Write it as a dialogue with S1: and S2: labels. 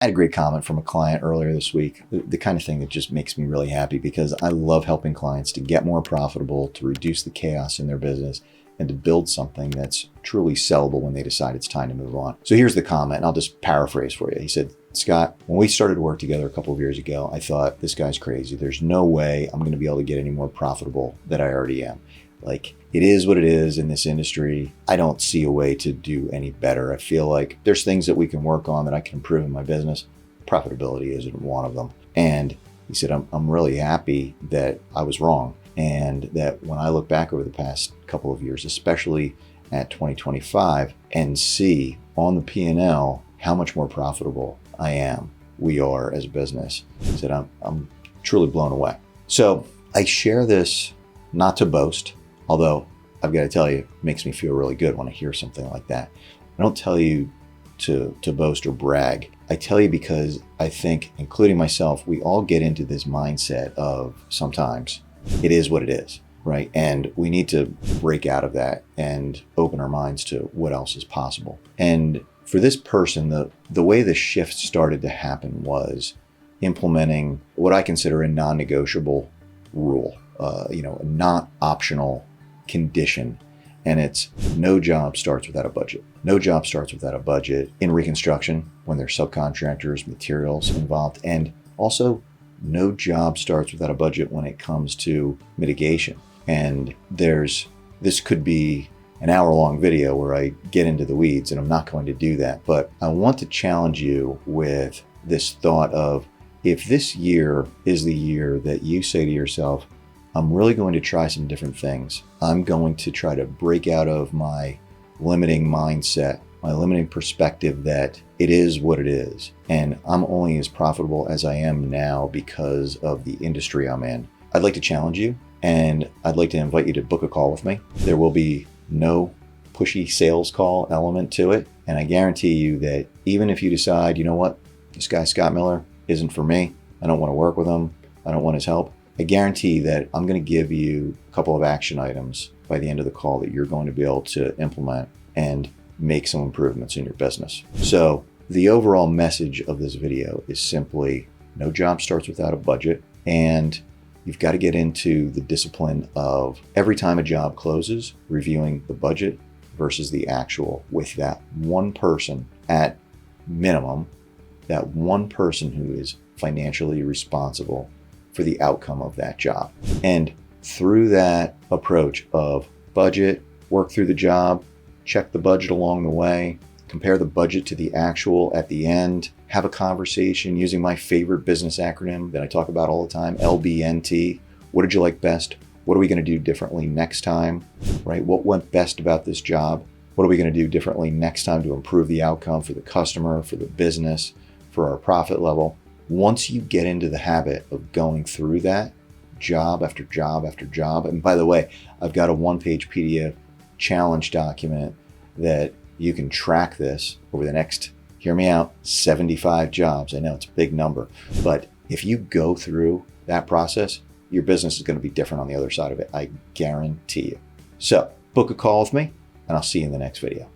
S1: I had a great comment from a client earlier this week, the kind of thing that just makes me really happy because I love helping clients to get more profitable, to reduce the chaos in their business, and to build something that's truly sellable when they decide it's time to move on. So here's the comment, and I'll just paraphrase for you. He said, Scott, when we started to work together a couple of years ago, I thought, this guy's crazy. There's no way I'm going to be able to get any more profitable than I already am. Like, it is what it is in this industry. I don't see a way to do any better. I feel like there's things that we can work on that I can improve in my business. Profitability isn't one of them. And he said, I'm really happy that I was wrong. And that when I look back over the past couple of years, especially at 2025, and see on the P&L how much more profitable we are as a business, he said, I'm truly blown away. So I share this not to boast, although I've got to tell you, it makes me feel really good when I hear something like that. I don't tell you to boast or brag. I tell you because I think, including myself, we all get into this mindset of sometimes it is what it is, right? And we need to break out of that and open our minds to what else is possible. And for this person, the way the shift started to happen was implementing what I consider a non-negotiable rule, a not optional condition. And it's no job starts without a budget. No job starts without a budget in reconstruction when there's subcontractors, materials involved, and also no job starts without a budget when it comes to mitigation. And this could be an hour-long video where I get into the weeds, and I'm not going to do that. But I want to challenge you with this thought of, if this year is the year that you say to yourself, I'm really going to try some different things. I'm going to try to break out of my limiting mindset, my limiting perspective that it is what it is. And I'm only as profitable as I am now because of the industry I'm in. I'd like to challenge you, and I'd like to invite you to book a call with me. There will be no pushy sales call element to it. And I guarantee you that even if you decide, you know what, this guy Scott Miller isn't for me, I don't want to work with him, I don't want his help, I guarantee that I'm going to give you a couple of action items by the end of the call that you're going to be able to implement and make some improvements in your business. So the overall message of this video is simply, no job starts without a budget. And you've got to get into the discipline of, every time a job closes, reviewing the budget versus the actual, with that one person at minimum, that one person who is financially responsible for the outcome of that job. And through that approach of budget, work through the job, check the budget along the way, compare the budget to the actual at the end, have a conversation using my favorite business acronym that I talk about all the time, LBNT. What did you like best? What are we going to do differently next time, right? What went best about this job? What are we going to do differently next time to improve the outcome for the customer, for the business, for our profit level? Once you get into the habit of going through that job after job after job, and by the way, I've got a one-page PDF challenge document that you can track this over the next, hear me out, 75 jobs. I know it's a big number, but if you go through that process, your business is going to be different on the other side of it. I guarantee you. So book a call with me, and I'll see you in the next video.